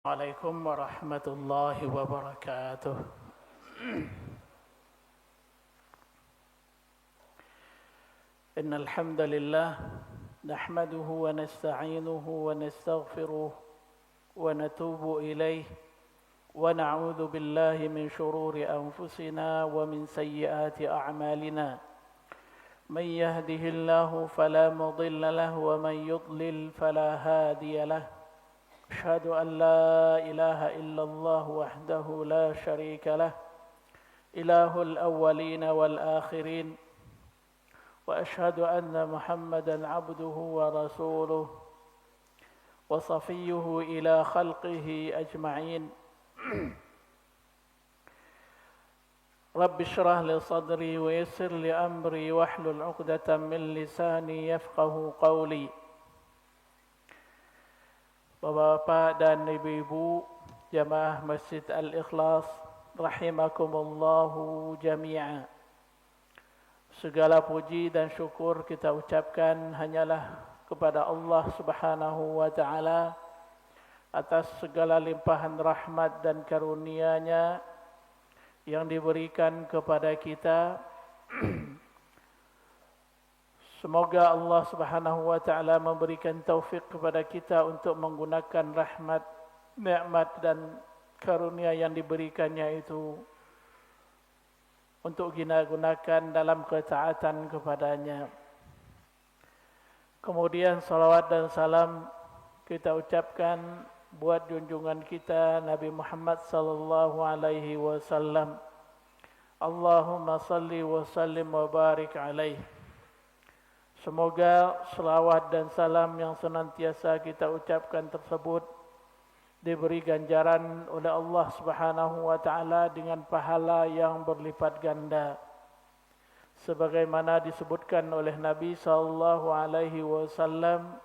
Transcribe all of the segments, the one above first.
عليكم ورحمة الله وبركاته. إن الحمد لله نحمده ونستعينه ونستغفره ونتوب إليه ونعوذ بالله من شرور أنفسنا ومن سيئات أعمالنا. من يهده الله فلا مضل له ومن يضلل فلا هادي له. أشهد أن لا إله إلا الله وحده لا شريك له إله الأولين والآخرين وأشهد أن محمدا عبده ورسوله وصفيه إلى خلقه أجمعين. رب اشرح لي صدري ويسر لي أمري واحلل عقدة من لساني يفقه قولي. Bapak-bapak dan ibu-ibu jamaah Masjid Al-Ikhlas rahimakumullahu jami'a. Segala puji dan syukur kita ucapkan hanyalah kepada Allah Subhanahu wa taala atas segala limpahan rahmat dan karunia-Nya yang diberikan kepada kita. Semoga Allah Subhanahu wa taala memberikan taufik kepada kita untuk menggunakan rahmat, nikmat dan karunia yang diberikannya itu untuk gunakan dalam ketaatan kepadanya. Kemudian salawat dan salam kita ucapkan buat junjungan kita Nabi Muhammad sallallahu alaihi wasallam. Allahumma salli wa sallim wa barik alaihi. Semoga selawat dan salam yang senantiasa kita ucapkan tersebut diberi ganjaran oleh Allah Subhanahu wa taala dengan pahala yang berlipat ganda. Sebagaimana disebutkan oleh Nabi sallallahu alaihi wasallam,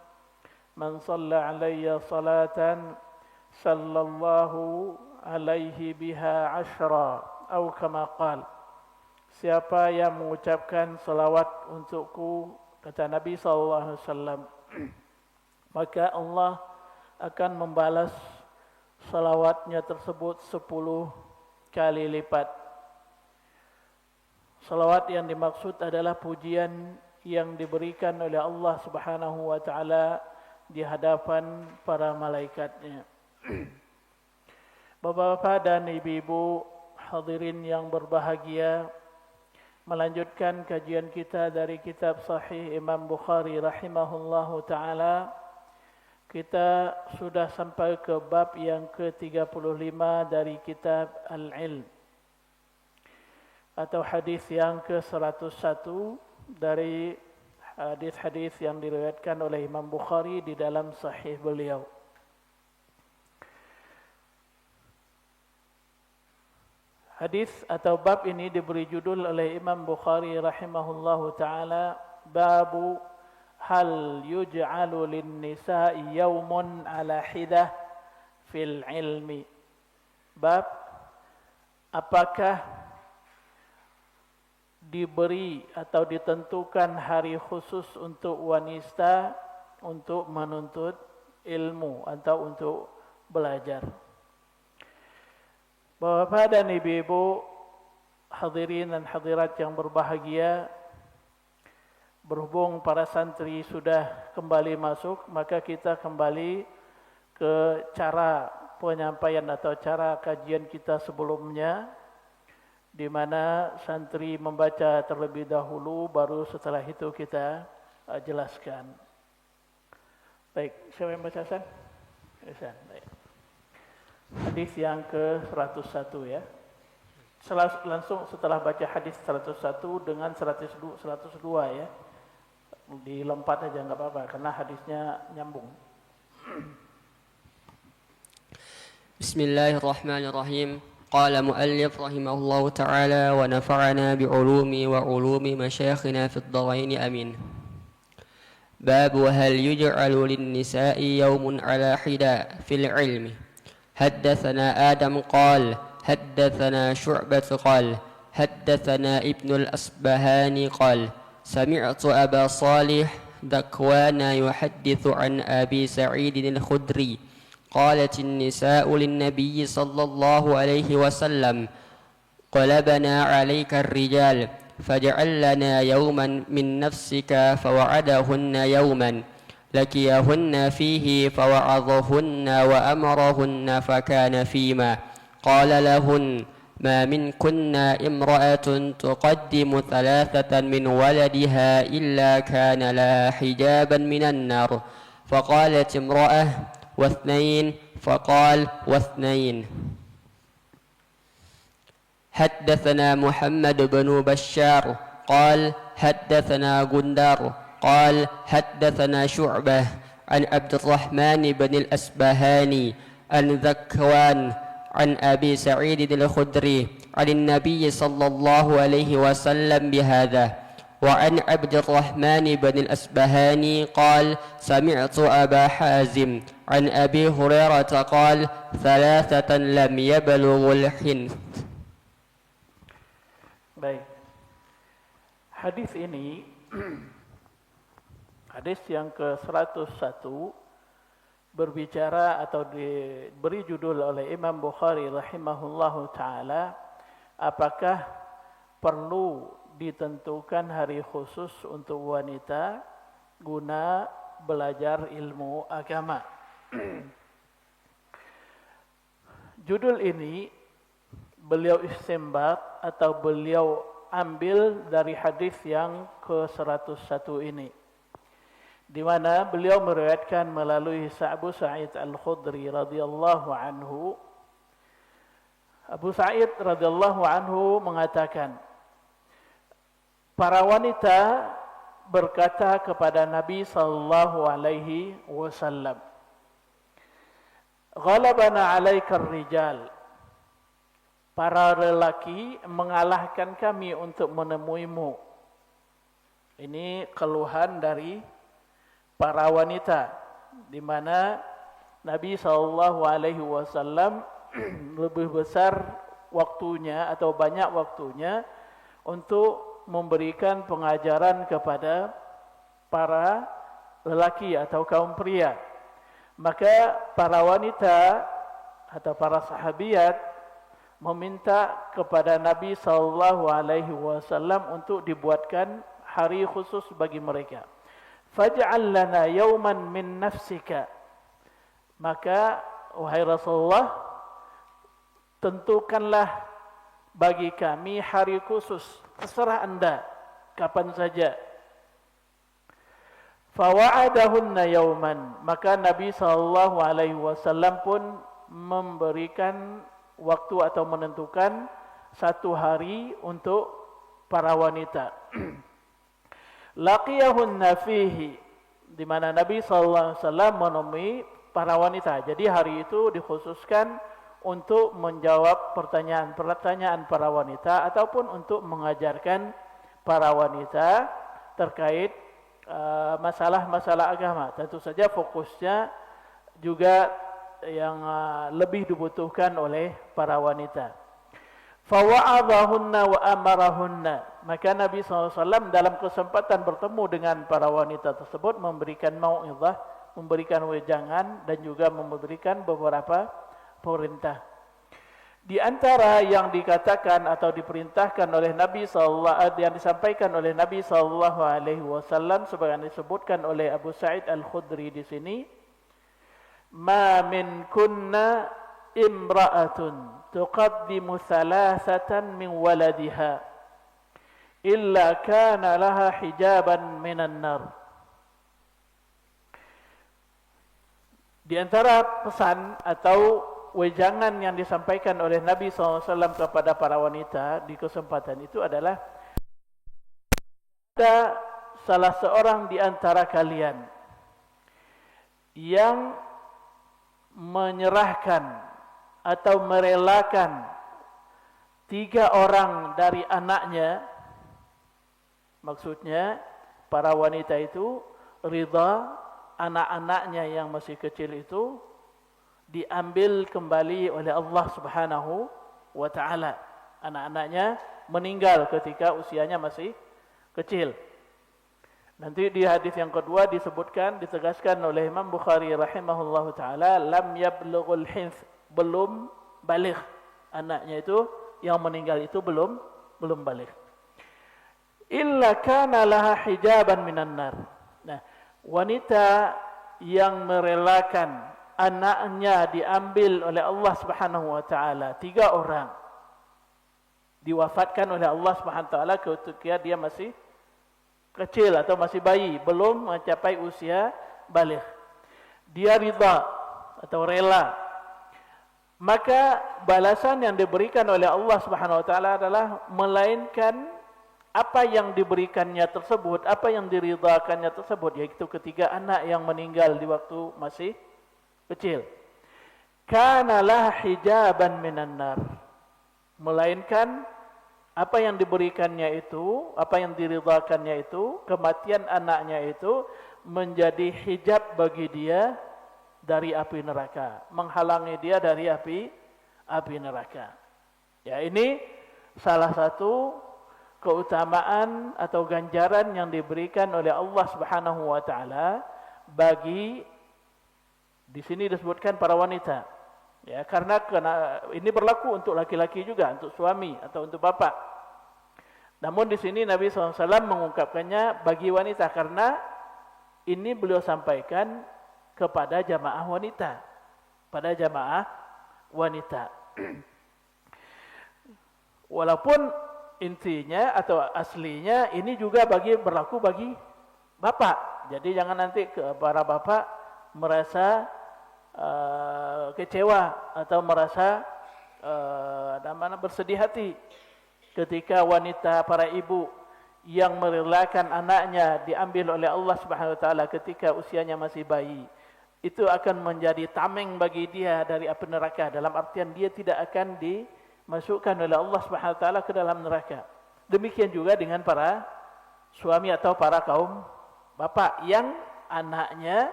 "Man shalla alayya salatan sallallahu alaihi biha ashra," atau kama qala. Siapa yang mengucapkan salawat untukku, kata Nabi SAW, maka Allah akan membalas salawatnya tersebut 10 kali lipat. Salawat yang dimaksud adalah pujian yang diberikan oleh Allah Subhanahu wa taala di hadapan para malaikatnya. Bapak-bapak dan ibu-ibu hadirin yang berbahagia, melanjutkan kajian kita dari kitab Sahih Imam Bukhari rahimahullahu ta'ala. Kita sudah sampai ke bab yang ke-35 dari kitab Al-Ilm, atau hadis yang ke-101 dari hadis-hadis yang diriwayatkan oleh Imam Bukhari di dalam Sahih beliau. Hadis atau bab ini diberi judul oleh Imam Bukhari rahimahullahu ta'ala, Babu hal yuj'alu lin-nisa'i yawmun ala hidah fil ilmi. Bab apakah diberi atau ditentukan hari khusus untuk wanita untuk menuntut ilmu atau untuk belajar. Bapak dan ibu-ibu hadirin dan hadirat yang berbahagia, berhubung para santri sudah kembali masuk, maka kita kembali ke cara penyampaian atau cara kajian kita sebelumnya, di mana santri membaca terlebih dahulu, baru setelah itu kita jelaskan. Baik, siapa yang baca Hasan? Hasan, baik. Hadis yang ke-101 ya. Langsung setelah baca hadis 101 dengan 102 ya. Dilompat aja enggak apa-apa karena hadisnya nyambung. Bismillahirrahmanirrahim. Qala muallif rahimahullahu ta'ala wa nafa'ana bi'ulumi wa ulumi masyayikhina fid dharain amin. Bab hal yuj'alu lin-nisa'i yawmun ala hida fil ilmi. حدثنا آدم قال حدثنا شعبة قال حدثنا ابن الأصبهاني قال سمعت أبا صالح ذكوان يحدث عن أبي سعيد الخدري قالت النساء للنبي صلى الله عليه وسلم قلبنا عليك الرجال فاجعل لنا يوما من نفسك فوعدهن يوما لكيهن فيه فوعظهن وأمرهن فكان فيما قال لهن ما منكن امرأة تقدم ثلاثة من ولدها إلا كان لها حجابا من النار فقالت امرأة واثنين فقال واثنين. حدثنا محمد بن بشار قال حدثنا غندار قال حدثنا شعبة عن عبد الرحمن بن الأسبهاني عن ذكوان عن أبي سعيد الخدري عن النبي صلى الله عليه وسلم بهذا. وعن عبد الرحمن بن الأسبهاني قال سمعت أبا حازم عن أبي هريرة قال ثلاثة لم يبلغوا الحنث. Baik. Hadis ini hadis yang ke-101 berbicara atau diberi judul oleh Imam Bukhari rahimahullahu taala, apakah perlu ditentukan hari khusus untuk wanita guna belajar ilmu agama. Judul ini beliau istinbat atau beliau ambil dari hadis yang ke-101 ini, di mana beliau meriwayatkan melalui Abu Sa'id Al-Khudri radhiyallahu anhu. Abu Sa'id radhiyallahu anhu mengatakan, para wanita berkata kepada Nabi sallallahu alaihi wasallam, "Ghalabana 'alaikar rijal." Para lelaki mengalahkan kami untuk menemuimu. Ini keluhan dari para wanita, di mana Nabi sallallahu alaihi wasallam lebih besar waktunya atau banyak waktunya untuk memberikan pengajaran kepada para lelaki atau kaum pria. Maka para wanita atau para sahabiat meminta kepada Nabi sallallahu alaihi wasallam untuk dibuatkan hari khusus bagi mereka. Faj'al lana yawman min nafsika. Maka wahai Rasulullah, tentukanlah bagi kami hari khusus, terserah Anda kapan saja. Fawa'adahunna yawman. Maka Nabi sallallahu alaihi wasallam pun memberikan waktu atau menentukan satu hari untuk para wanita. Laqiyahunna fihi, di mana Nabi sallallahu alaihi wasallam menemui para wanita. Jadi hari itu dikhususkan untuk menjawab pertanyaan-pertanyaan para wanita ataupun untuk mengajarkan para wanita terkait masalah-masalah agama. Tentu saja fokusnya juga yang lebih dibutuhkan oleh para wanita. Fawa'adhahunna wa amarahunna. Maka Nabi SAW dalam kesempatan bertemu dengan para wanita tersebut memberikan mau'izah, memberikan wejangan dan juga memberikan beberapa perintah. Di antara yang dikatakan atau diperintahkan oleh Nabi SAW, yang disampaikan oleh Nabi SAW sebagaimana disebutkan oleh Abu Sa'id Al-Khudri di sini, ma min kunna imra'atun tuqaddimu thalathatan min waladiha illa kana laha hijaban minan nar. Di antara pesan atau wejangan yang disampaikan oleh Nabi SAW kepada para wanita di kesempatan itu adalah, ada salah seorang di antara kalian yang menyerahkan atau merelakan 3 orang dari anaknya. Maksudnya para wanita itu ridha anak-anaknya yang masih kecil itu diambil kembali oleh Allah Subhanahu wa taala. Anak-anaknya meninggal ketika usianya masih kecil. Nanti di hadis yang kedua disebutkan, ditegaskan oleh Imam Bukhari rahimahullahu taala, lam yablughul hinth, belum baligh. Anaknya itu yang meninggal itu belum baligh. Illa kana laha hijaban minan nar. Nah, wanita yang merelakan anaknya diambil oleh Allah Subhanahu wa taala, 3 orang diwafatkan oleh Allah Subhanahu wa taala ketika dia masih kecil atau masih bayi, belum mencapai usia baligh. Dia ridha atau rela, maka balasan yang diberikan oleh Allah Subhanahu wa taala adalah melainkan apa yang diberikannya tersebut, apa yang diridhakannya tersebut, yaitu ketiga anak yang meninggal di waktu masih kecil. Kana lah hijaban minan nar, melainkan apa yang diberikannya itu, apa yang diridhakannya itu, kematian anaknya itu menjadi hijab bagi dia dari api neraka, menghalangi dia dari api neraka. Ya, ini salah satu keutamaan atau ganjaran yang diberikan oleh Allah Subhanahu wa taala bagi, di sini disebutkan para wanita. Ya, karena ini berlaku untuk laki-laki juga, untuk suami atau untuk bapa. Namun di sini Nabi SAW mengungkapkannya bagi wanita karena ini beliau sampaikan kepada jamaah wanita, pada jamaah wanita. Walaupun intinya atau aslinya ini juga berlaku bagi bapak. Jadi jangan nanti para bapak merasa kecewa atau merasa bersedih hati ketika wanita, para ibu yang merelakan anaknya diambil oleh Allah Subhanahu wa taala ketika usianya masih bayi, itu akan menjadi tameng bagi dia dari api neraka, dalam artian dia tidak akan dimasukkan oleh Allah Subhanahu wa taala ke dalam neraka. Demikian juga dengan para suami atau para kaum bapak yang anaknya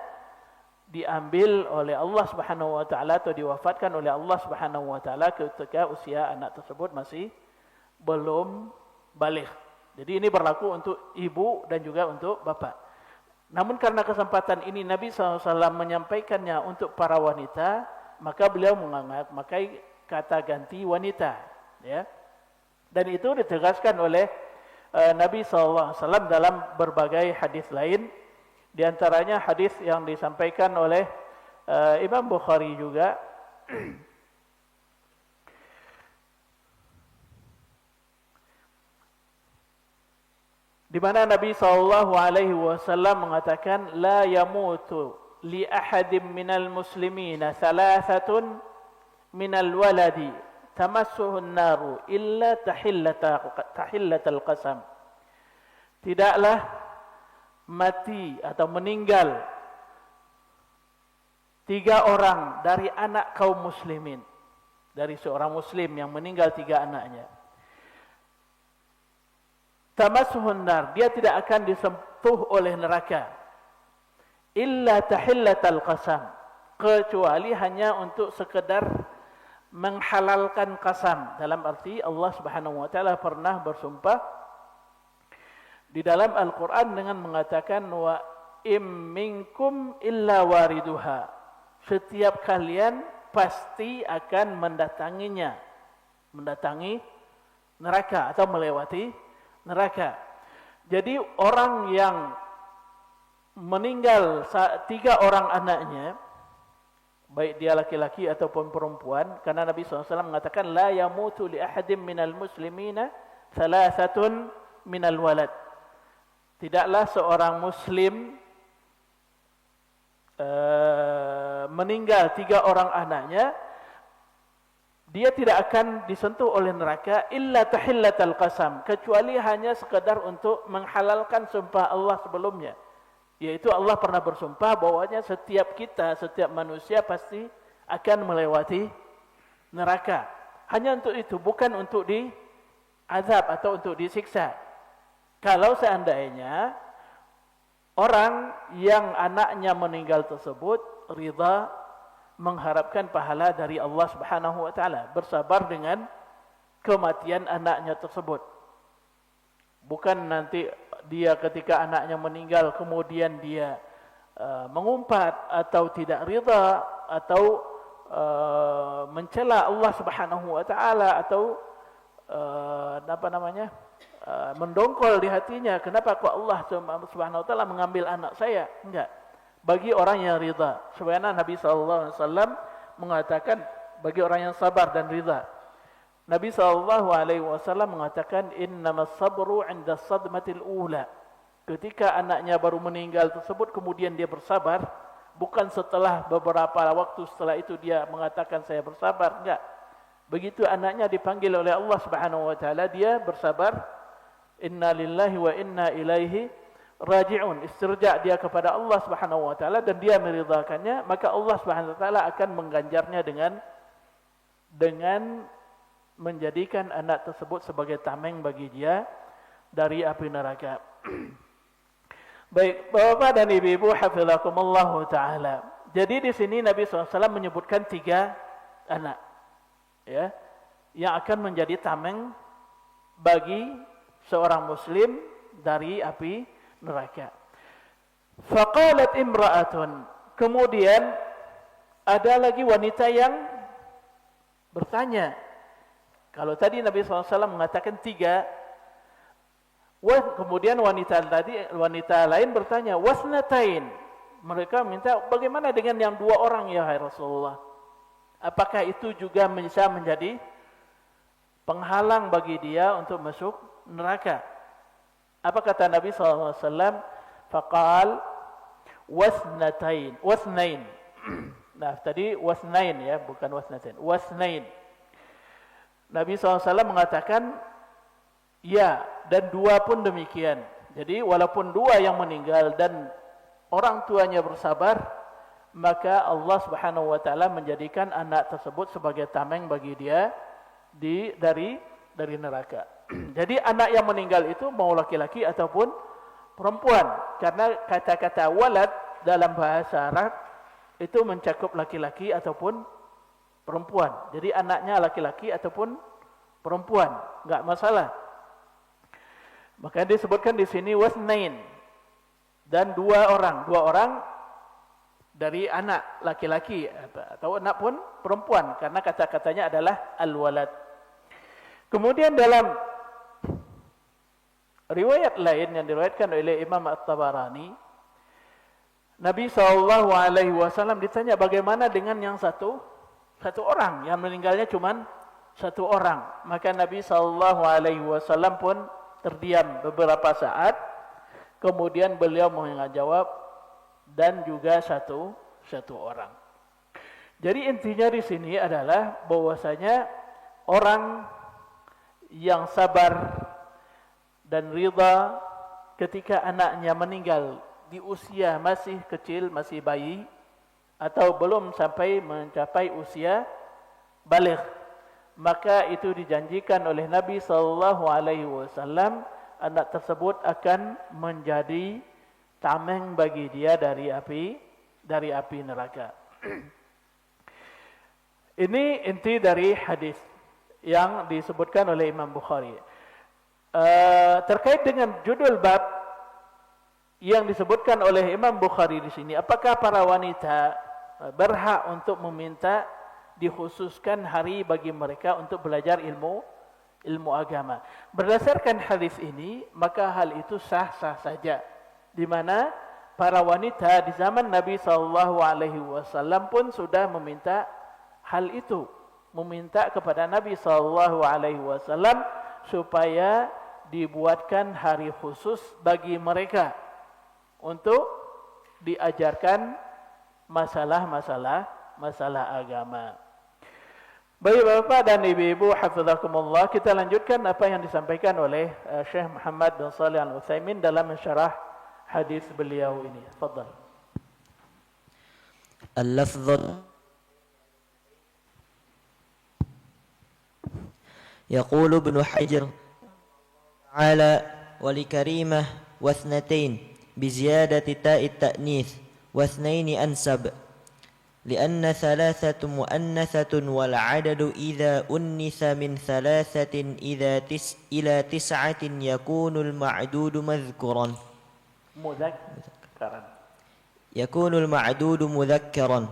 diambil oleh Allah Subhanahu wa taala atau diwafatkan oleh Allah Subhanahu wa taala ketika usia anak tersebut masih belum baligh. Jadi ini berlaku untuk ibu dan juga untuk bapak. Namun karena kesempatan ini Nabi SAW menyampaikannya untuk para wanita, maka beliau memakai kata ganti wanita, ya. Dan itu ditegaskan oleh Nabi SAW dalam berbagai hadis lain. Di antaranya hadis yang disampaikan oleh Imam Bukhari juga di mana Nabi SAW mengatakan, la yamutu li ahadim minal muslimina thalathatun minal waladi tamassuhun naru illa tahillatal qasam. Tidaklah mati atau meninggal 3 orang dari anak kaum muslimin, dari seorang muslim yang meninggal 3 anaknya. Tamassuhun nar, dia tidak akan disentuh oleh neraka. Illa tahillatal qasam, kecuali hanya untuk sekedar menghalalkan qasam, dalam arti Allah Subhanahu wa taala pernah bersumpah di dalam Al-Qur'an dengan mengatakan wa im minkum illa wariduha, setiap kalian pasti akan mendatangi neraka atau melewati neraka. Jadi orang yang meninggal 3 orang anaknya, baik dia laki-laki ataupun perempuan, karena Nabi SAW mengatakan la yamutu li ahadim minal muslimina thalathatun minal walad. Tidaklah seorang muslim meninggal 3 orang anaknya, dia tidak akan disentuh oleh neraka illa tahillatal qasam, kecuali hanya sekadar untuk menghalalkan sumpah Allah sebelumnya, yaitu Allah pernah bersumpah bahwasanya setiap manusia pasti akan melewati neraka. Hanya untuk itu, bukan untuk diazab atau untuk disiksa. Kalau seandainya orang yang anaknya meninggal tersebut ridha, mengharapkan pahala dari Allah Subhanahu wa taala, bersabar dengan kematian anaknya tersebut. Bukan nanti dia ketika anaknya meninggal kemudian dia mengumpat atau tidak ridha atau mencela Allah Subhanahu wa taala atau mendongkol di hatinya, kenapa kok Allah Subhanahu wa taala mengambil anak saya? Enggak. Bagi orang yang ridha. Sebagaimana Nabi sallallahu alaihi wasallam mengatakan bagi orang yang sabar dan ridha. Nabi sallallahu alaihi wasallam mengatakan innamas sabru 'inda sadmatil ula. Ketika anaknya baru meninggal tersebut kemudian dia bersabar, bukan setelah beberapa waktu setelah itu dia mengatakan saya bersabar, enggak. Begitu anaknya dipanggil oleh Allah Subhanahu wa taala dia bersabar. Inna lillahi wa inna ilaihi raji'un. Istirja' dia kepada Allah Subhanahu wa taala dan dia meridhakannya, maka Allah Subhanahu wa taala akan mengganjarnya dengan menjadikan anak tersebut sebagai tameng bagi dia dari api neraka. Baik, Bapak dan Ibu-ibu hafizakumullah taala. Jadi di sini Nabi SAW menyebutkan 3 anak ya yang akan menjadi tameng bagi seorang muslim dari api neraka. Faqalat imra'atun. Kemudian ada lagi wanita yang bertanya. Kalau tadi Nabi SAW mengatakan 3, kemudian wanita lain bertanya, wasnatain. Mereka minta, bagaimana dengan yang 2 orang ya Rasulullah? Apakah itu juga bisa menjadi penghalang bagi dia untuk masuk neraka? Apa kata Nabi SAW? Faqal wasnain. Nah, tadi wasnain ya, bukan wasnatain. Wasnain. Nabi SAW mengatakan, ya, dan 2 pun demikian. Jadi walaupun 2 yang meninggal dan orang tuanya bersabar, maka Allah Subhanahu wa taala menjadikan anak tersebut sebagai tameng bagi dia dari neraka. Jadi anak yang meninggal itu mau laki-laki ataupun perempuan, karena kata-kata walad dalam bahasa Arab itu mencakup laki-laki ataupun perempuan. Jadi anaknya laki-laki ataupun perempuan, enggak masalah. Maka disebutkan di sini wasnain, dan 2 orang dari anak laki-laki atau anak pun perempuan, karena kata-katanya adalah al-walad. Kemudian dalam riwayat lain yang diriwayatkan oleh Imam At-Tabarani, Nabi SAW ditanya bagaimana dengan yang satu orang yang meninggalnya cuma 1 orang. Maka Nabi SAW pun terdiam beberapa saat, kemudian beliau menjawab, dan juga satu orang. Jadi intinya di sini adalah bahwasanya orang yang sabar dan ridha ketika anaknya meninggal di usia masih kecil, masih bayi, atau belum sampai mencapai usia baligh, maka itu dijanjikan oleh Nabi SAW, anak tersebut akan menjadi tameng bagi dia dari api neraka. Ini inti dari hadis yang disebutkan oleh Imam Bukhari. Terkait dengan judul bab yang disebutkan oleh Imam Bukhari di sini, apakah para wanita berhak untuk meminta dikhususkan hari bagi mereka untuk belajar ilmu agama? Berdasarkan hadis ini, maka hal itu sah-sah saja. Di mana para wanita di zaman Nabi SAW pun sudah meminta hal itu, meminta kepada Nabi SAW supaya dibuatkan hari khusus bagi mereka untuk diajarkan masalah agama. Baik Bapak dan Ibu-ibu hafizakumullah, kita lanjutkan apa yang disampaikan oleh Syekh Muhammad bin Shalih Al-Utsaimin dalam mensyarah hadis beliau ini. Tafadhal. Al-lafdh يقول ابن حجر تعالى ولكريمة واثنتين بزيادة تاء التأنيث واثنين أنسب لأن ثلاثة مؤنثة والعدد إذا أنث من ثلاثة إلى تسعة يكون المعدود مذكرا يكون المعدود مذكرا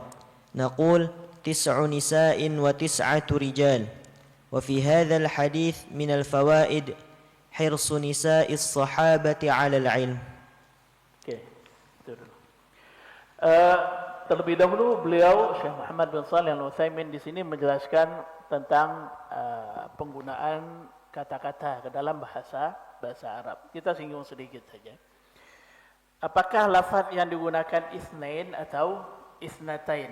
نقول 9 نساء و9 رجال. وفي هذا الحديث من الفوائد حرص نساء الصحابة على العلم. Oke, itu dulu. Terlebih dahulu beliau Syekh Muhammad bin Shalih Al-Utsaimin di sini menjelaskan tentang penggunaan kata-kata ke dalam bahasa Arab. Kita singgung sedikit saja. Apakah lafaz yang digunakan isnain atau isnatain?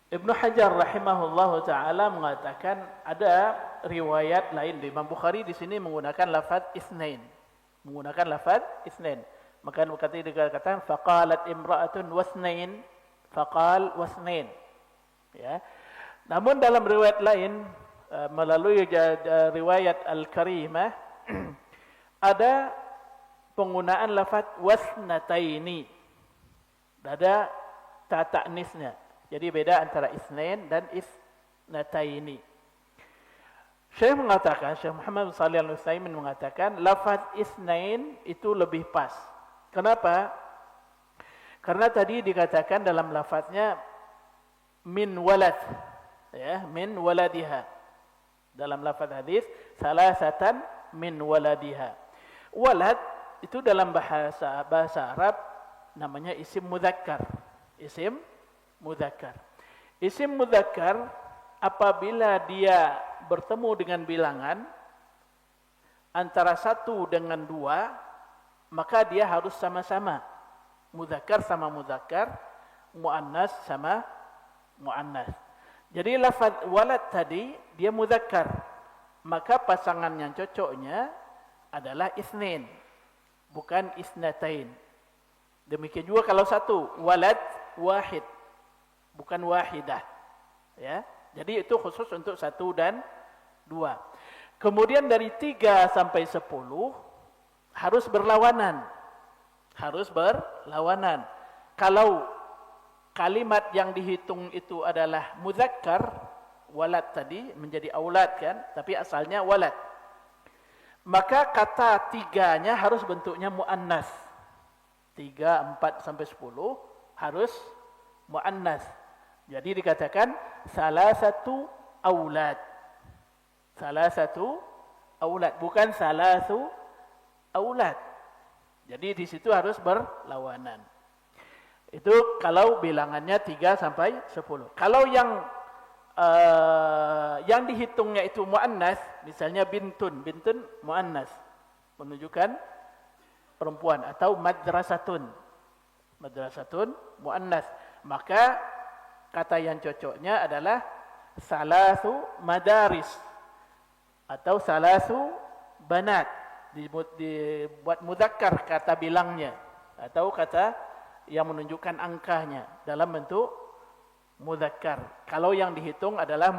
Ibnu Hajar rahimahullahu taala mengatakan ada riwayat lain di Imam Bukhari di sini menggunakan lafaz isnain. Menggunakan lafaz isnain. Maka dikatakan faqalat imra'atun wasnain, faqal wasnain. Ya. Namun dalam riwayat lain melalui riwayat Al-Karimah ada penggunaan lafaz wasnataini. Ada ta ta'nisnya. Jadi beda antara isnain dan isnataini. Syekh Muhammad bin Shalih Al-Utsaimin mengatakan lafaz isnain itu lebih pas. Kenapa? Karena tadi dikatakan dalam lafaznya min walad, ya, min waladiha. Dalam lafaz hadis salasatan min waladiha. Walad itu dalam bahasa Arab namanya isim mudzakkar. Isim mudzakkar. Isim mudzakkar apabila dia bertemu dengan bilangan antara 1 dengan 2, maka dia harus sama-sama. Mudzakkar sama mudzakkar, muannas sama muannas. Jadi lafaz walad tadi dia mudzakkar, maka pasangan yang cocoknya adalah isnain, bukan isnatain. Demikian juga kalau 1, walad wahid, bukan wahidah. Ya. Jadi itu khusus untuk 1 dan 2. Kemudian dari 3 sampai 10 harus berlawanan. Harus berlawanan. Kalau kalimat yang dihitung itu adalah mudzakkar, walad tadi menjadi aulad kan, tapi asalnya walad. Maka kata 3-nya harus bentuknya muannas. 3, 4 sampai 10 harus muannas. Jadi dikatakan salah satu aulad. Salah satu aulad, bukan salah satu aulad. Jadi di situ harus berlawanan. Itu kalau bilangannya 3 sampai 10. Kalau yang dihitungnya itu muannas, misalnya bintun muannas, menunjukkan perempuan, atau madrasatun muannas, maka kata yang cocoknya adalah salasu madaris atau salasu banat, dibuat mudzakkar kata bilangnya atau kata yang menunjukkan angkanya dalam bentuk mudzakkar. Kalau yang dihitung adalah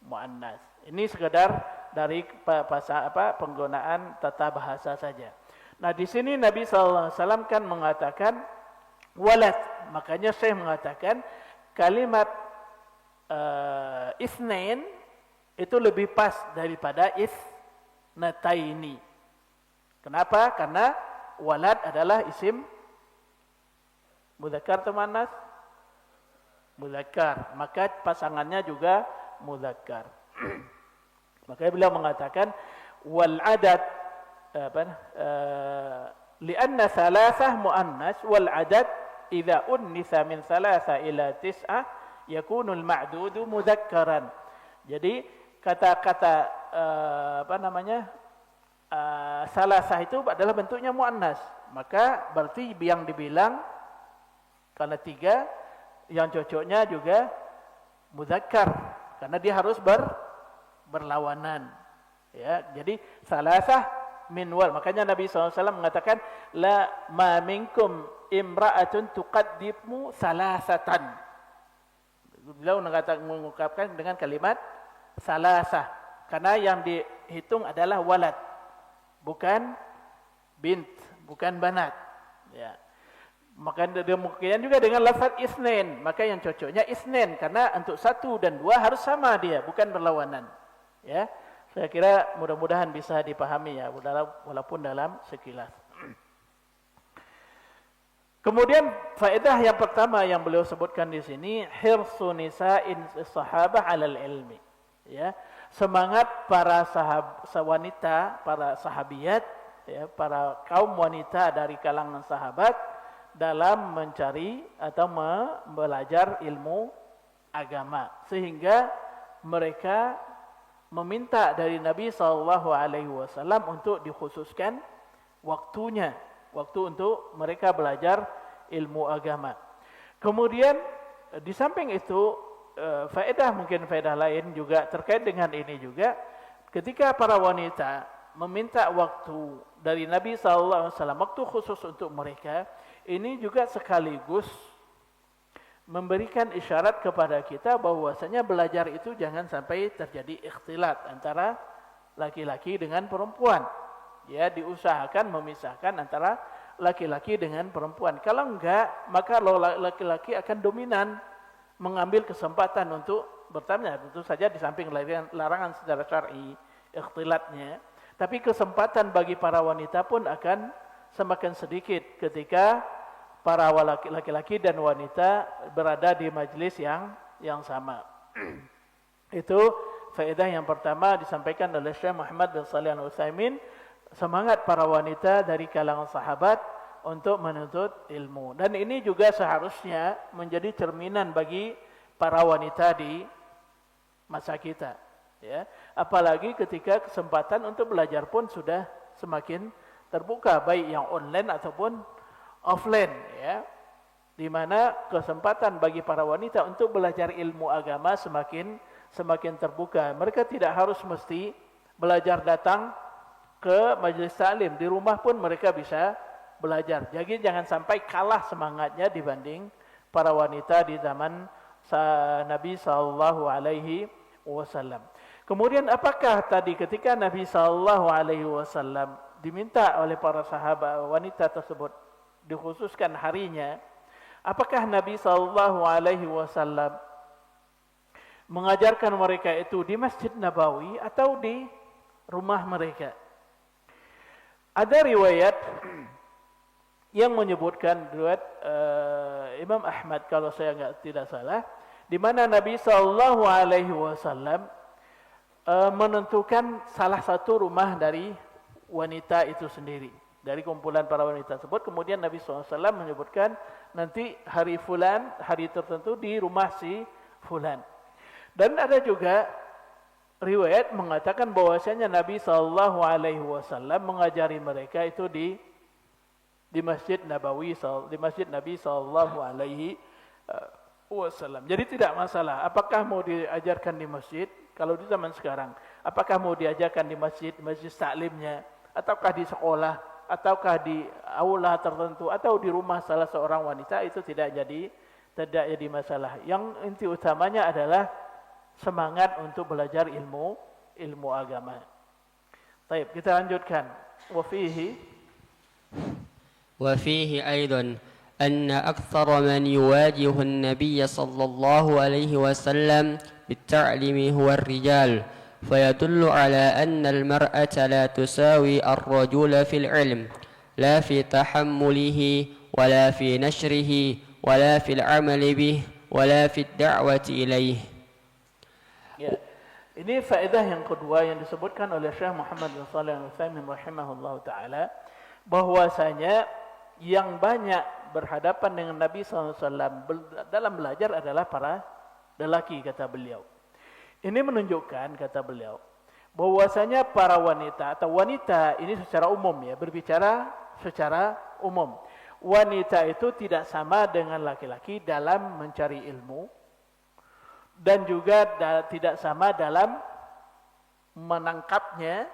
muannas. Ini sekedar dari penggunaan tata bahasa saja. Nah, di sini Nabi SAW kan mengatakan walad. Makanya saya mengatakan kalimat isnain itu lebih pas daripada isnataini. Kenapa? Karena walad adalah isim mudzakkar atau muannas? Mudzakkar. Maka pasangannya juga mudzakkar. Makanya beliau mengatakan wal adad lianna thalathah muannas wal adad idza unnitha min thalatha ila tis'ah yakunul ma'dudu mudzakkaran. Jadi kata-kata salasah itu adalah bentuknya muannas. Maka berarti yang dibilang karena 3 yang cocoknya juga mudzakkar karena dia harus berlawanan. Ya, jadi salasah min wal. Makanya Nabi SAW mengatakan la ma minkum imra'atun tuqaddimu salasatan. Beliau mengungkapkan dengan kalimat salasah karena yang dihitung adalah walad, bukan bint, bukan banat. Ya. Maka demikian juga dengan lafaz isnin, maka yang cocoknya isnin karena untuk 1 dan 2 harus sama dia, bukan berlawanan. Ya. Saya kira mudah-mudahan bisa dipahami ya, walaupun dalam sekilas. Kemudian faedah yang pertama yang beliau sebutkan di sini, hirsu nisa'in sahabah 'alal ilmi. Ya, semangat para wanita, para sahabiyat, ya, para kaum wanita dari kalangan sahabat dalam mencari atau belajar ilmu agama, sehingga mereka meminta dari Nabi SAW untuk dikhususkan waktunya, waktu untuk mereka belajar ilmu agama. Kemudian di samping itu mungkin faedah lain juga terkait dengan ini juga, ketika para wanita meminta waktu dari Nabi SAW, waktu khusus untuk mereka, ini juga sekaligus memberikan isyarat kepada kita bahwasanya belajar itu jangan sampai terjadi ikhtilat antara laki-laki dengan perempuan. Ya, diusahakan memisahkan antara laki-laki dengan perempuan. Kalau enggak, maka laki-laki akan dominan mengambil kesempatan untuk bertanya. Tentu saja di samping larangan secara syar'i ikhtilatnya, tapi kesempatan bagi para wanita pun akan semakin sedikit ketika para laki-laki dan wanita berada di majelis yang sama. Itu faedah yang pertama disampaikan oleh Syekh Muhammad bin Shalih Al-Utsaimin, semangat para wanita dari kalangan sahabat untuk menuntut ilmu. Dan ini juga seharusnya menjadi cerminan bagi para wanita di masa kita, ya. Apalagi ketika kesempatan untuk belajar pun sudah semakin terbuka, baik yang online ataupun offline, ya, di mana kesempatan bagi para wanita untuk belajar ilmu agama semakin terbuka. Mereka tidak harus mesti belajar datang ke majelis taklim, di rumah pun mereka bisa belajar. Jadi jangan sampai kalah semangatnya dibanding para wanita di zaman Nabi SAW. Kemudian apakah tadi ketika Nabi SAW diminta oleh para sahabat wanita tersebut dikhususkan harinya, apakah Nabi SAW mengajarkan mereka itu di Masjid Nabawi atau di rumah mereka? Ada riwayat yang menyebutkan, riwayat Imam Ahmad kalau saya tidak salah, di mana Nabi SAW menentukan salah satu rumah dari wanita itu sendiri, dari kumpulan para wanita tersebut. Kemudian Nabi SAW menyebutkan nanti hari fulan, hari tertentu di rumah si fulan. Dan ada juga riwayat mengatakan bahwasanya Nabi SAW mengajari mereka itu di Masjid Nabawi, di Masjid Nabi SAW. Jadi tidak masalah apakah mau diajarkan di masjid kalau di zaman sekarang, apakah mau diajarkan di masjid taklimnya, ataukah di sekolah, ataukah di aula tertentu, atau di rumah salah seorang wanita, itu tidak jadi masalah. Yang inti utamanya adalah semangat untuk belajar ilmu agama. Baik, kita lanjutkan. وفيه أيضا أن أكثر من يواجه النبي صلى الله عليه وسلم بالتعليم هو الرجال، فيدل على أن المرأة لا تساوي الرجل في العلم، لا في تحمله ولا في نشره ولا في العمل به ولا في الدعوة إليه. Ya, ini faedah yang kedua yang disebutkan oleh Syekh Muhammad bin Shalih Al-Utsaimin rahimahullahu taala, bahwasanya yang banyak berhadapan dengan Nabi SAW dalam belajar adalah para lelaki, kata beliau. Ini menunjukkan, kata beliau, bahwasanya para wanita atau wanita ini secara umum, ya, berbicara secara umum. Wanita itu tidak sama dengan laki-laki dalam mencari ilmu, dan juga tidak sama dalam menangkapnya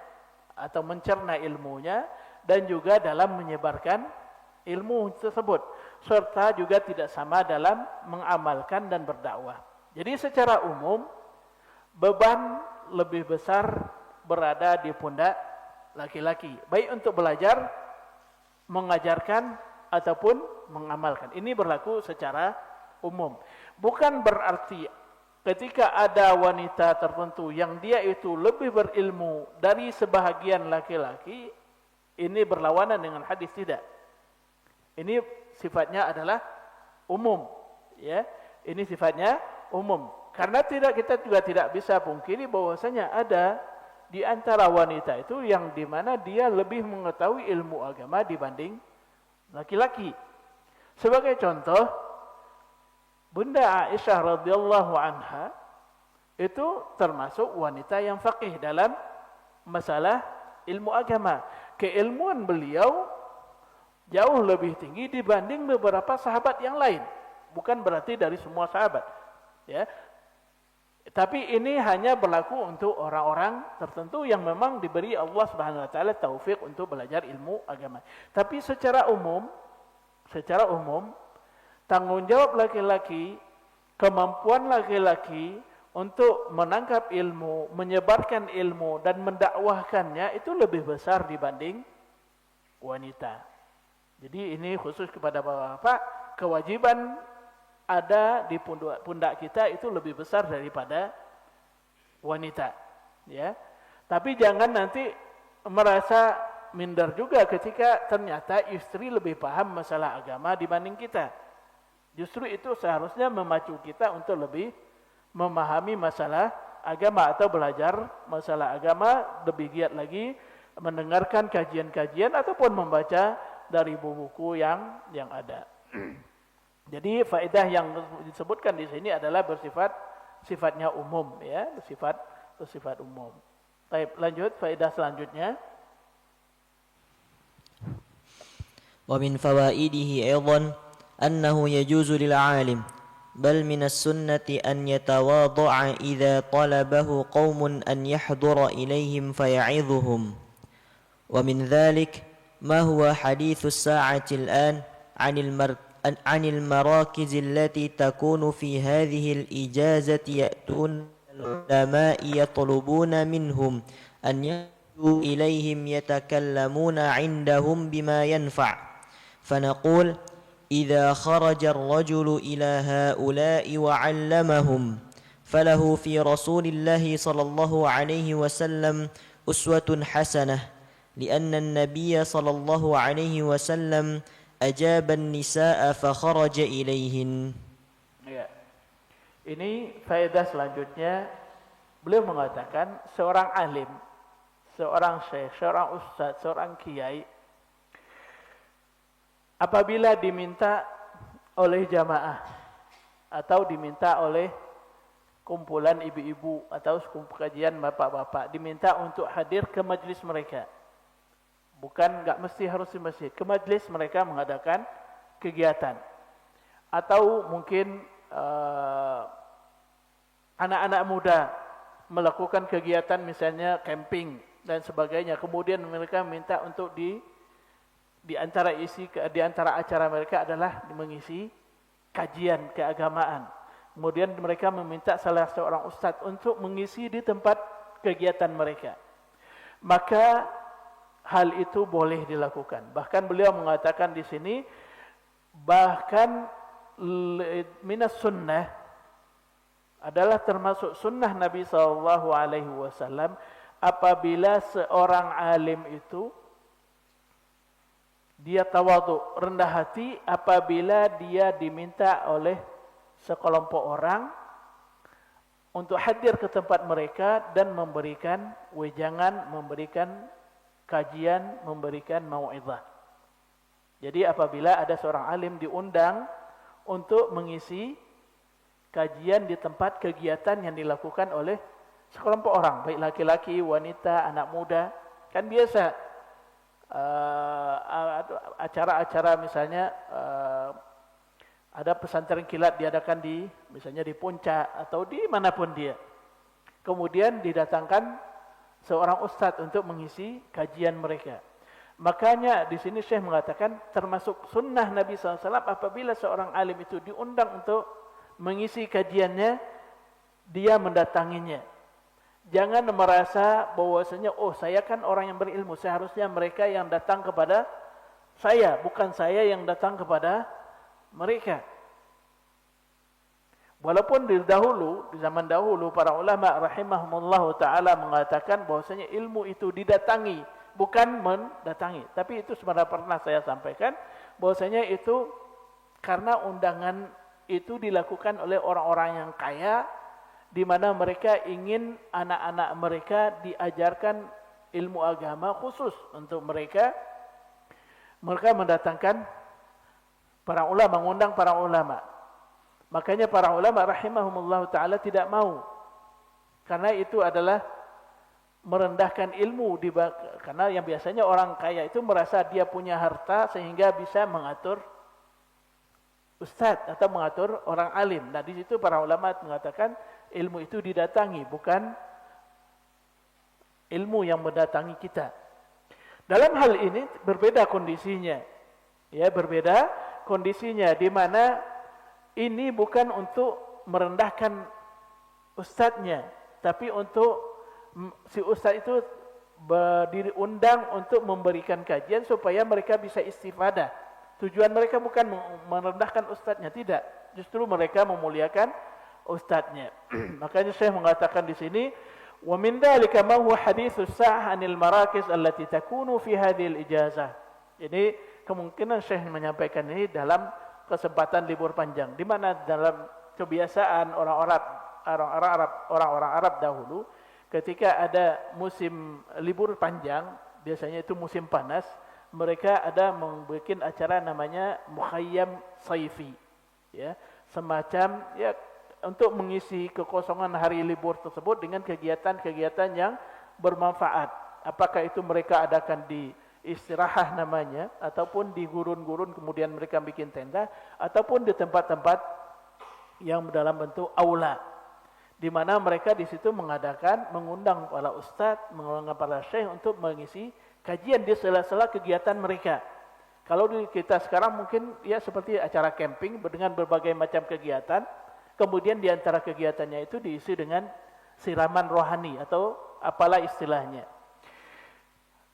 atau mencerna ilmunya, dan juga dalam menyebarkan ilmu tersebut, serta juga tidak sama dalam mengamalkan dan berdakwah. Jadi secara umum beban lebih besar berada di pundak laki-laki, baik untuk belajar, mengajarkan, ataupun mengamalkan. Ini berlaku secara umum. Bukan berarti ketika ada wanita tertentu yang dia itu lebih berilmu dari sebahagian laki-laki, ini berlawanan dengan hadis, tidak. Ini sifatnya adalah umum, ya. Ini sifatnya umum. Karena kita juga tidak bisa pungkiri bahwasanya ada di antara wanita itu yang di mana dia lebih mengetahui ilmu agama dibanding laki-laki. Sebagai contoh, Bunda Aisyah radhiyallahu anha itu termasuk wanita yang faqih dalam masalah ilmu agama. Keilmuan beliau jauh lebih tinggi dibanding beberapa sahabat yang lain. Bukan berarti dari semua sahabat, ya. Tapi ini hanya berlaku untuk orang-orang tertentu yang memang diberi Allah Subhanahu wa taala taufik untuk belajar ilmu agama. Tapi secara umum tanggung jawab laki-laki, kemampuan laki-laki untuk menangkap ilmu, menyebarkan ilmu dan mendakwahkannya itu lebih besar dibanding wanita. Jadi ini khusus kepada bapak-bapak, kewajiban ada di pundak kita itu lebih besar daripada wanita, ya. Tapi jangan nanti merasa minder juga ketika ternyata istri lebih paham masalah agama dibanding kita. Justru itu seharusnya memacu kita untuk lebih memahami masalah agama atau belajar masalah agama lebih giat lagi, mendengarkan kajian-kajian ataupun membaca dari buku-buku yang ada. Jadi faedah yang disebutkan di sini adalah sifatnya umum, ya, bersifat umum. Baik, lanjut faedah selanjutnya. Wa min fawaidihi aidan annahu yajuzu lil 'alim bal min as-sunnati an yatawadha'a idza talabahu qaumun an yahdura ilaihim faya'idhuhum. Wa min dhalik ma huwa hadithu as-sa'ati al-an 'an al-marakiz allati takunu fi hadhihi al-ijazati ya'tun al-ulama yatlubuna minhum an yatu ilaihim yatakallamuna 'indahum bima yanfa'. فنقول إذا خرج الرجل إلى هؤلاء وعلمهم فله في رسول الله صلى الله عليه وسلم أسوة حسنة لأن النبي صلى الله عليه وسلم أجاب النساء فخرج إليهن. Ya. Ini faedah selanjutnya, beliau mengatakan seorang alim, seorang syekh, seorang ustaz, seorang kiai apabila diminta oleh jamaah atau diminta oleh kumpulan ibu-ibu atau kajian bapak-bapak, diminta untuk hadir ke majlis mereka. Bukan, enggak mesti harus di masjid, ke majlis mereka mengadakan kegiatan. Atau mungkin anak-anak muda melakukan kegiatan misalnya camping dan sebagainya. Kemudian mereka minta untuk di antara acara mereka adalah mengisi kajian keagamaan. Kemudian mereka meminta salah seorang ustaz untuk mengisi di tempat kegiatan mereka. Maka hal itu boleh dilakukan. Bahkan beliau mengatakan di sini, bahkan minas sunnah adalah termasuk sunnah Nabi SAW apabila seorang alim itu dia tawadhu, rendah hati apabila dia diminta oleh sekelompok orang untuk hadir ke tempat mereka dan memberikan wejangan, memberikan kajian, memberikan mau'izah. Jadi apabila ada seorang alim diundang untuk mengisi kajian di tempat kegiatan yang dilakukan oleh sekelompok orang, baik laki-laki, wanita, anak muda, kan biasa acara-acara misalnya ada pesantren kilat diadakan misalnya di Puncak atau di manapun dia. Kemudian didatangkan seorang ustadz untuk mengisi kajian mereka. Makanya di sini Syekh mengatakan termasuk sunnah Nabi SAW apabila seorang alim itu diundang untuk mengisi kajiannya, dia mendatanginya. Jangan merasa bahwasanya, oh saya kan orang yang berilmu, seharusnya mereka yang datang kepada saya, bukan saya yang datang kepada mereka. Walaupun di zaman dahulu para ulama rahimahumullah taala mengatakan bahwasanya ilmu itu didatangi, bukan mendatangi. Tapi itu sebenarnya pernah saya sampaikan bahwasanya itu karena undangan itu dilakukan oleh orang-orang yang kaya, di mana mereka ingin anak-anak mereka diajarkan ilmu agama khusus untuk mereka. Mereka mendatangkan para ulama, mengundang para ulama. Makanya para ulama rahimahumullah ta'ala tidak mau. Karena itu adalah merendahkan ilmu. Karena yang biasanya orang kaya itu merasa dia punya harta sehingga bisa mengatur ustadz atau mengatur orang alim. Nah di situ para ulama mengatakan ilmu itu didatangi, bukan ilmu yang mendatangi kita. Dalam hal ini berbeda kondisinya. Ya, berbeda kondisinya di mana ini bukan untuk merendahkan ustadznya, tapi untuk si ustadz itu diundang untuk memberikan kajian supaya mereka bisa istifadah. Tujuan mereka bukan merendahkan ustadznya, tidak. Justru mereka memuliakan ustadznya. Makanya saya mengatakan di sini, wa min dzalika ma huwa haditsus sa'ah 'anil marakis allati takunu fi hadhil ijazah. Ini kemungkinan Syekh menyampaikan ini dalam kesempatan libur panjang, di mana dalam kebiasaan orang-orang Arab dahulu ketika ada musim libur panjang, biasanya itu musim panas, mereka ada membuat acara namanya mukhayyam saifi, ya, semacam ya untuk mengisi kekosongan hari libur tersebut dengan kegiatan-kegiatan yang bermanfaat. Apakah itu mereka adakan di istirahat namanya, ataupun di gurun-gurun kemudian mereka bikin tenda, ataupun di tempat-tempat yang dalam bentuk aula, di mana mereka di situ mengundang para ustadz, mengundang para syekh untuk mengisi kajian di sela-sela kegiatan mereka. Kalau di kita sekarang mungkin ya seperti acara camping dengan berbagai macam kegiatan, kemudian di antara kegiatannya itu diisi dengan siraman rohani atau apalah istilahnya.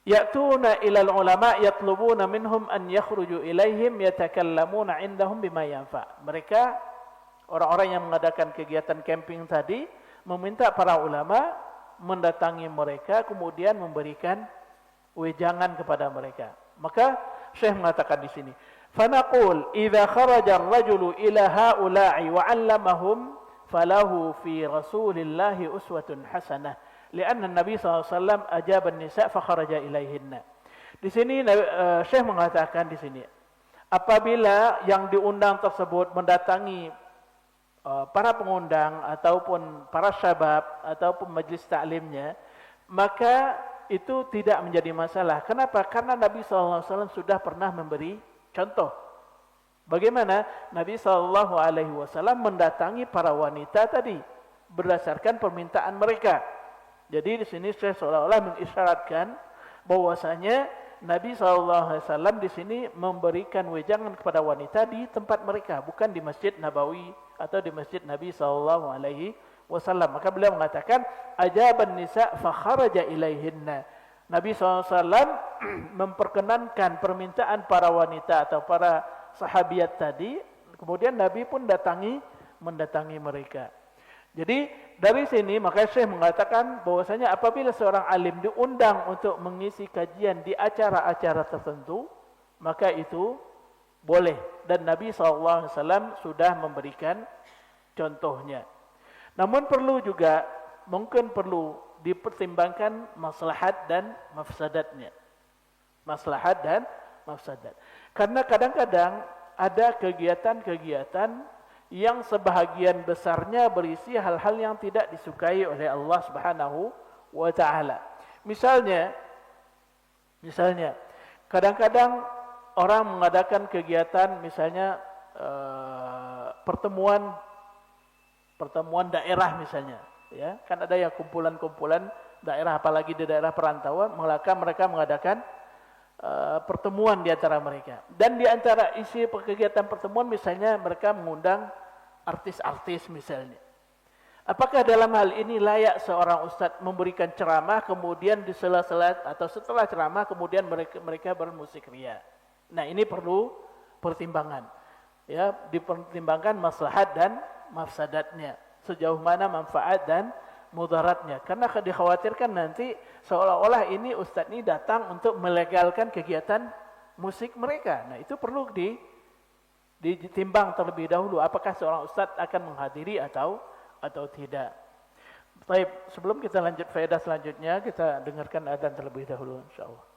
Ya'tuna ilal ulama yatlubuna minhum an yakhruju ilaihim yatakallamuna indahum bima yanfa. Mereka orang-orang yang mengadakan kegiatan camping tadi meminta para ulama mendatangi mereka kemudian memberikan wejangan kepada mereka. Maka Syekh mengatakan di sini, "Fanaqul idza kharaja ar-rajulu ila haula'i wa 'allamahum falahu fi Rasulillah uswatun hasanah." Lianna Nabi SAW ajab an-nisa fa kharaja ilaihinna. Di sini Syekh mengatakan di sini, apabila yang diundang tersebut mendatangi para pengundang ataupun para syabab ataupun majlis taklimnya, maka itu tidak menjadi masalah. Kenapa? Karena Nabi SAW sudah pernah memberi contoh. Bagaimana Nabi SAW mendatangi para wanita tadi berdasarkan permintaan mereka. Jadi di sini saya seolah-olah mengisyaratkan bahwasanya Nabi SAW di sini memberikan wejangan kepada wanita di tempat mereka, bukan di Masjid Nabawi atau di Masjid Nabi SAW. Maka beliau mengatakan, ajaban nisa fa kharaja ilaihinna. Nabi SAW memperkenankan permintaan para wanita atau para sahabiat tadi, kemudian Nabi pun mendatangi mereka. Jadi dari sini maka Syekh mengatakan bahwasanya apabila seorang alim diundang untuk mengisi kajian di acara-acara tertentu, maka itu boleh dan Nabi SAW sudah memberikan contohnya. Namun mungkin perlu dipertimbangkan maslahat dan mafsadatnya. Maslahat dan mafsadat. Karena kadang-kadang ada kegiatan-kegiatan yang sebahagian besarnya berisi hal-hal yang tidak disukai oleh Allah Subhanahu wa taala. Misalnya kadang-kadang orang mengadakan kegiatan misalnya pertemuan daerah misalnya, ya. Kan ada yang kumpulan-kumpulan daerah apalagi di daerah perantauan, maka mereka mengadakan pertemuan di antara mereka. Dan di antara isi kegiatan pertemuan misalnya mereka mengundang artis-artis misalnya. Apakah dalam hal ini layak seorang ustadz memberikan ceramah kemudian di sela-sela atau setelah ceramah kemudian mereka bermusik ria? Nah, ini perlu pertimbangan. Ya, dipertimbangkan maslahat dan mafsadatnya. Sejauh mana manfaat dan mudaratnya. Karena dikhawatirkan nanti seolah-olah ini ustadz ini datang untuk melegalkan kegiatan musik mereka. Nah, itu perlu ditimbang terlebih dahulu apakah seorang ustadz akan menghadiri atau tidak. Baik, sebelum kita lanjut faedah selanjutnya, kita dengarkan adzan terlebih dahulu insyaallah.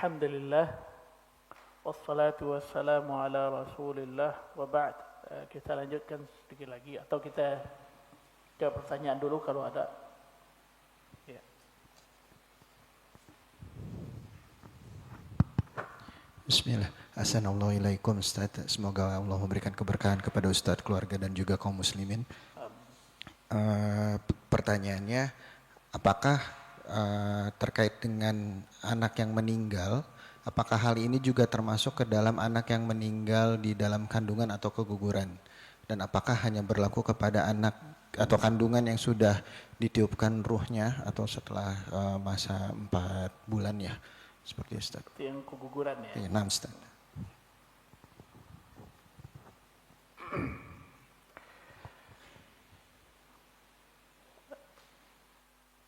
Alhamdulillah wassalatu wassalamu ala Rasulillah wa ba'd. Kita lanjutkan sedikit lagi atau kita jawab pertanyaan dulu kalau ada. Ya. Bismillah. Assalamualaikum Ustaz. Semoga Allah memberikan keberkahan kepada Ustaz, keluarga dan juga kaum muslimin. Pertanyaannya, apakah terkait dengan anak yang meninggal, apakah hal ini juga termasuk ke dalam anak yang meninggal di dalam kandungan atau keguguran? Dan apakah hanya berlaku kepada anak atau kandungan yang sudah ditiupkan ruhnya atau setelah masa 4 bulan ya? Seperti Ustaz. Itu yang keguguran ya? Iya, nah Ustaz.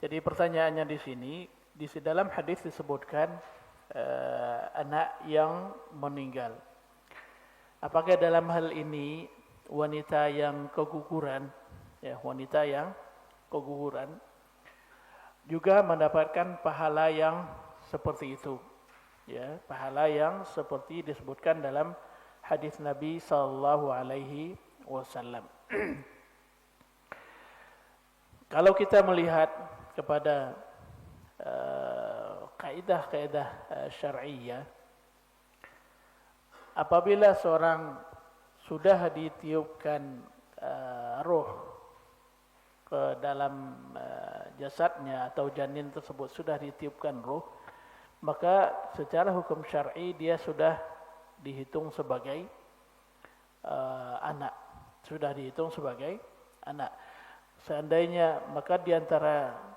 Jadi pertanyaannya di sini, di dalam hadis disebutkan anak yang meninggal. Apakah dalam hal ini wanita yang keguguran, ya wanita yang keguguran juga mendapatkan pahala yang seperti itu, ya pahala yang seperti disebutkan dalam hadis Nabi sallallahu alaihi wasallam. Kalau kita melihat kepada kaidah-kaidah syar'iyyah, apabila seorang sudah ditiupkan roh ke dalam jasadnya atau janin tersebut sudah ditiupkan roh, maka secara hukum syar'i dia sudah dihitung sebagai anak, sudah dihitung sebagai anak. Seandainya, maka diantara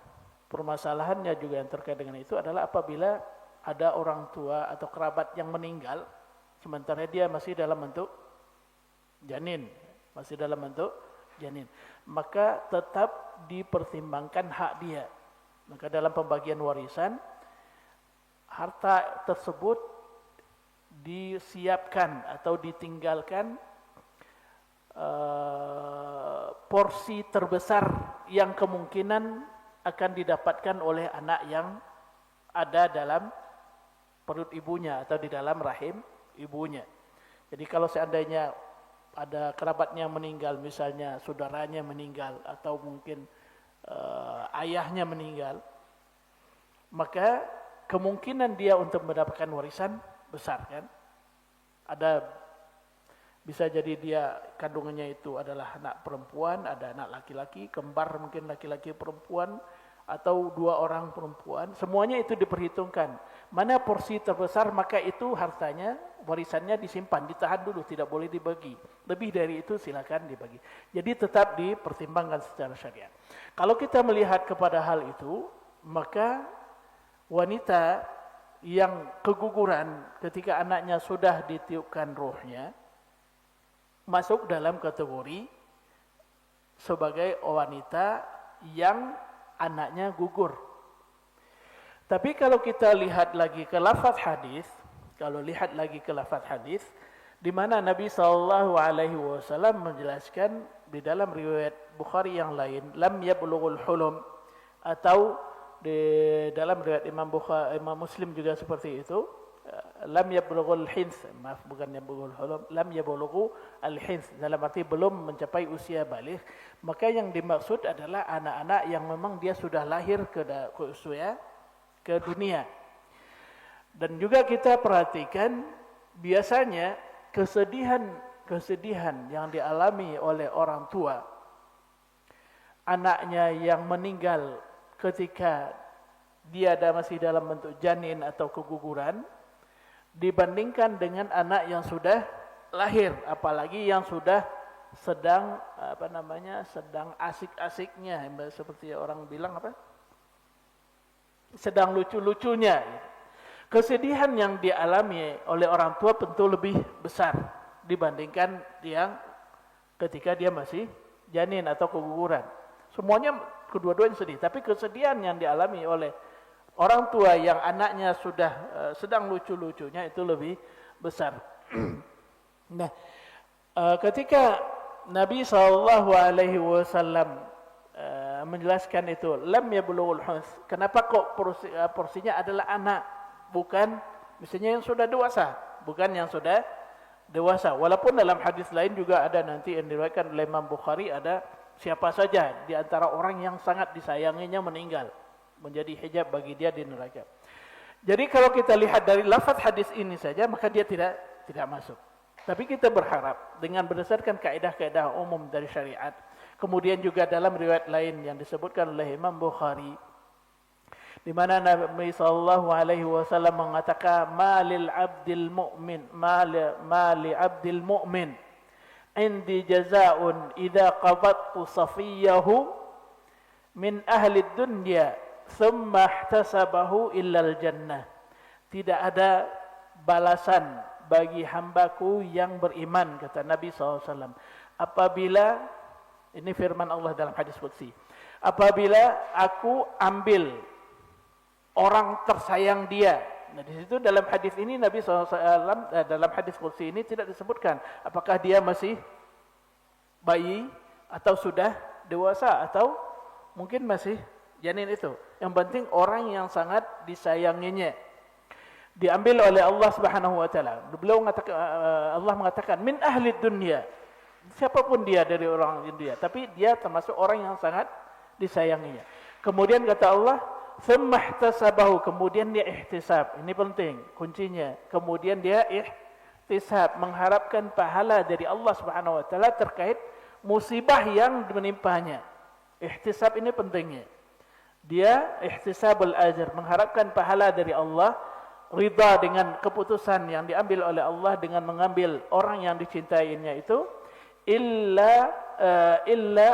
permasalahannya juga yang terkait dengan itu adalah apabila ada orang tua atau kerabat yang meninggal sementara dia masih dalam bentuk janin, maka tetap dipertimbangkan hak dia. Maka dalam pembagian warisan, harta tersebut disiapkan atau ditinggalkan porsi terbesar yang kemungkinan akan didapatkan oleh anak yang ada dalam perut ibunya atau di dalam rahim ibunya. Jadi kalau seandainya ada kerabatnya meninggal, misalnya saudaranya meninggal atau mungkin ayahnya meninggal, maka kemungkinan dia untuk mendapatkan warisan besar kan. Bisa jadi dia kandungannya itu adalah anak perempuan, ada anak laki-laki, kembar mungkin laki-laki perempuan, atau 2 orang perempuan, semuanya itu diperhitungkan. Mana porsi terbesar, maka itu hartanya, warisannya disimpan, ditahan dulu, tidak boleh dibagi. Lebih dari itu silakan dibagi. Jadi tetap dipertimbangkan secara syariat. Kalau kita melihat kepada hal itu, maka wanita yang keguguran ketika anaknya sudah ditiupkan rohnya, masuk dalam kategori sebagai wanita yang anaknya gugur. Tapi kalau kita lihat lagi ke lafaz hadis, di mana Nabi sallallahu alaihi wasallam menjelaskan di dalam riwayat Bukhari yang lain, lam yablughul hulum, atau di dalam riwayat Imam Muslim juga seperti itu, lam yablughul hins, lam yablughu al-hins, dalam arti belum mencapai usia baligh. Maka yang dimaksud adalah anak-anak yang memang dia sudah lahir ke dunia. Dan juga kita perhatikan biasanya kesedihan yang dialami oleh orang tua anaknya yang meninggal ketika dia masih dalam bentuk janin atau keguguran, dibandingkan dengan anak yang sudah lahir, apalagi yang sudah sedang sedang asik-asiknya, seperti orang bilang sedang lucu-lucunya. Kesedihan yang dialami oleh orang tua tentu lebih besar dibandingkan yang ketika dia masih janin atau keguguran. Semuanya kedua-duanya sedih, tapi kesedihan yang dialami oleh orang tua yang anaknya sudah sedang lucu-lucunya itu lebih besar. Nah, ketika Nabi SAW menjelaskan itu, lam yablughul huns, kenapa kok porsinya adalah anak, bukan Mestinya yang sudah dewasa, bukan yang sudah dewasa. Walaupun dalam hadis lain juga ada nanti yang diriwayatkan oleh Imam Bukhari, ada siapa saja di antara orang yang sangat disayanginya meninggal, menjadi hijab bagi dia di neraka. Jadi kalau kita lihat dari lafaz hadis ini saja, maka dia tidak masuk. Tapi kita berharap dengan berdasarkan kaidah-kaidah umum dari syariat, kemudian juga dalam riwayat lain yang disebutkan oleh Imam Bukhari, di mana Nabi sallallahu alaihi wasallam mengatakan malil abdil mu'min mali abdil mu'min indi jazaa'un idza qabattu safiyahu min ahli dunya thumma ihtasabahu illa al jannah. Tidak ada balasan bagi hambaku yang beriman, kata Nabi SAW, apabila, ini firman Allah dalam hadis qudsi, apabila aku ambil orang tersayang dia. Nah, di situ dalam hadis ini Nabi SAW dalam hadis qudsi ini tidak disebutkan apakah dia masih bayi atau sudah dewasa atau mungkin masih janin itu. Yang penting orang yang sangat disayanginya diambil oleh Allah Subhanahu wa taala. Beliau mengatakan, Allah mengatakan min ahli dunia. Siapapun dia dari orang dunia, tapi dia termasuk orang yang sangat disayanginya. Kemudian kata Allah, "Tsumma ihtasabahu", kemudian dia ihtisab. Ini penting kuncinya. Kemudian dia ihtisab, mengharapkan pahala dari Allah Subhanahu wa taala terkait musibah yang menimpanya. Ihtisab ini pentingnya. Dia ihtisabul ajr, mengharapkan pahala dari Allah, ridha dengan keputusan yang diambil oleh Allah dengan mengambil orang yang dicintainya itu, illa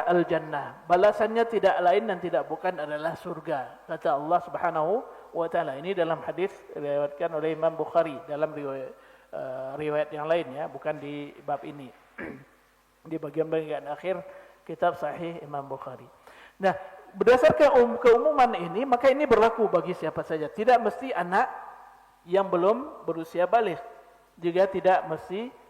al-jannah. Balasannya tidak lain dan tidak bukan adalah surga, kata Allah Subhanahu wa taala. Ini dalam hadis diriwayatkan oleh Imam Bukhari dalam riwayat yang lain ya, bukan di bab ini. Di bagian-bagian akhir kitab Sahih Imam Bukhari. Nah, berdasarkan keumuman ini, maka ini berlaku bagi siapa saja. Tidak mesti anak yang belum berusia balik, juga tidak mesti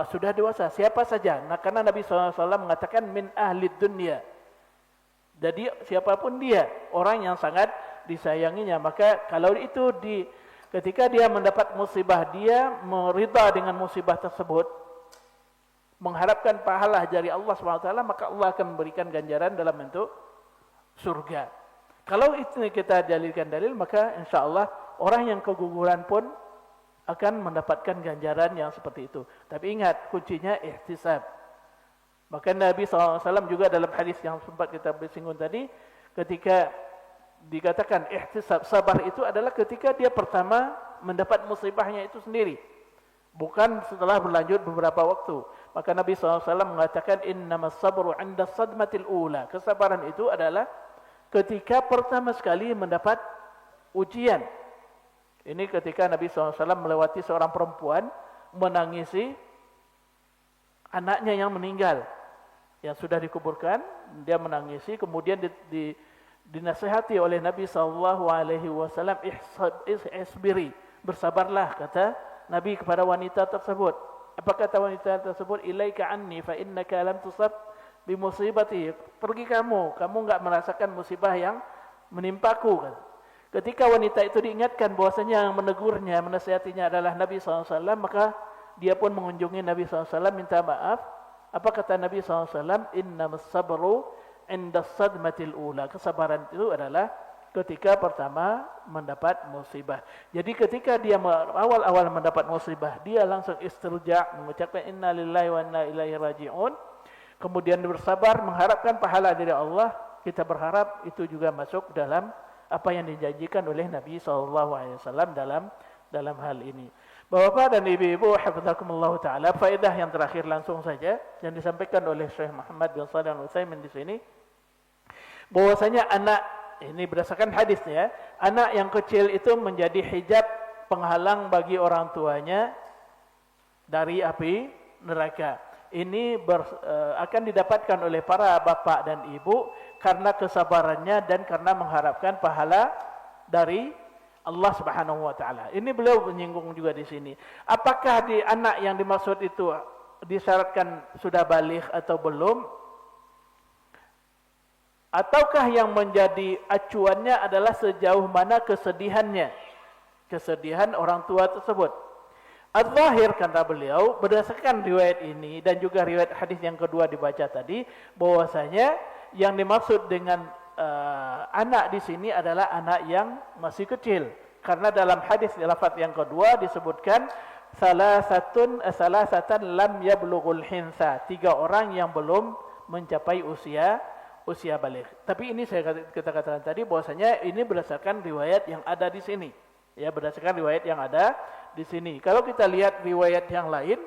sudah dewasa, siapa saja. Nah, karena Nabi SAW mengatakan min ahli dunia, jadi siapapun dia, orang yang sangat disayanginya. Maka kalau itu ketika dia mendapat musibah, dia meridha dengan musibah tersebut, mengharapkan pahala dari Allah SWT, maka Allah akan memberikan ganjaran dalam bentuk surga. Kalau itu kita dalilkan dalil, maka insya Allah orang yang keguguran pun akan mendapatkan ganjaran yang seperti itu. Tapi ingat, kuncinya ihtisab. Maka Nabi SAW juga dalam hadis yang sempat kita bersinggung tadi, ketika dikatakan ihtisab, sabar itu adalah ketika dia pertama mendapat musibahnya itu sendiri, bukan setelah berlanjut beberapa waktu. Maka Nabi SAW mengatakan innamas sabru 'inda sadmatil ula. Kesabaran itu adalah ketika pertama sekali mendapat ujian. Ini ketika Nabi SAW melewati seorang perempuan menangisi anaknya yang meninggal, yang sudah dikuburkan, dia menangisi, kemudian dinasihati oleh Nabi SAW, isbiri, bersabarlah, kata Nabi kepada wanita tersebut. Apa kata wanita tersebut? Ilaika anni fa innaka lam tusab bi musibati. Pergi kamu enggak merasakan musibah yang menimpaku. Ketika wanita itu diingatkan bahwasanya yang menegurnya, menasihatinya adalah Nabi SAW, maka dia pun mengunjungi Nabi SAW minta maaf. Apa kata Nabi SAW? Innamas sabru 'inda sadmatil ula. Kesabaran itu adalah ketika pertama mendapat musibah. Jadi ketika dia awal-awal mendapat musibah, dia langsung istirja, mengucapkan inna lillahi wa inna ilaihi raji'un. Kemudian bersabar, mengharapkan pahala dari Allah. Kita berharap itu juga masuk dalam apa yang dijanjikan oleh Nabi SAW dalam hal ini. Bapak dan ibu-ibu, hafizakumullah ta'ala, faedah yang terakhir langsung saja yang disampaikan oleh Syekh Muhammad bin Shalih Al-Utsaimin di sini, bahwasanya anak, ini berdasarkan hadisnya, anak yang kecil itu menjadi hijab penghalang bagi orang tuanya dari api neraka. Ini akan didapatkan oleh para bapak dan ibu karena kesabarannya dan karena mengharapkan pahala dari Allah Subhanahu wa taala. Ini beliau menyinggung juga di sini. Apakah di anak yang dimaksud itu disyaratkan sudah baligh atau belum? Ataukah yang menjadi acuannya adalah sejauh mana kesedihannya? kesedihan orang tua tersebut. Al-Zahir kata beliau berdasarkan riwayat ini dan juga riwayat hadis yang kedua dibaca tadi, bahwasanya yang dimaksud dengan anak di sini adalah anak yang masih kecil, karena dalam hadis lafaz yang kedua disebutkan salasatan lam yablughul hinsa, 3 orang yang belum mencapai usia baligh. Tapi ini kita katakan tadi bahwasanya ini berdasarkan riwayat yang ada di sini. Ya, berdasarkan riwayat yang ada di sini. Kalau kita lihat riwayat yang lain,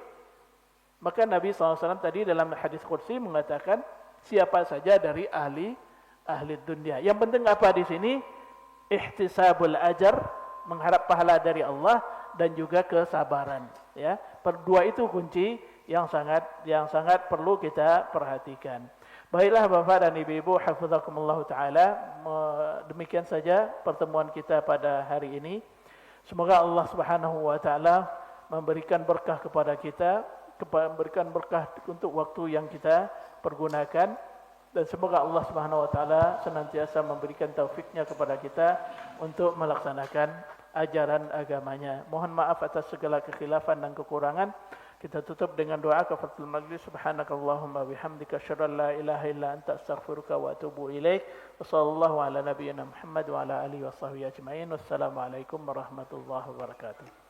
maka Nabi SAW tadi dalam hadis qudsi mengatakan siapa saja dari ahli dunia. Yang penting apa di sini? Ihtisabul ajar, mengharap pahala dari Allah, dan juga kesabaran. Ya, berdua itu kunci yang sangat perlu kita perhatikan. Baiklah Bapak dan Ibu-ibu, hafizakumullah taala, demikian saja pertemuan kita pada hari ini. Semoga Allah Subhanahu wa taala memberikan berkah kepada kita, memberikan berkah untuk waktu yang kita pergunakan, dan semoga Allah Subhanahu wa taala senantiasa memberikan taufiknya kepada kita untuk melaksanakan ajaran agamanya. Mohon maaf atas segala kekhilafan dan kekurangan. Kita tutup dengan doa kafaratul majlis. Subhanakallahumma bihamdika asyhadu an la ilaha illa anta astaghfiruka wa atubu ilaik. Wassallallahu ala nabiyyina Muhammad wa ala alihi washabbihi ajmain. Wassalamualaikum warahmatullahi wabarakatuh.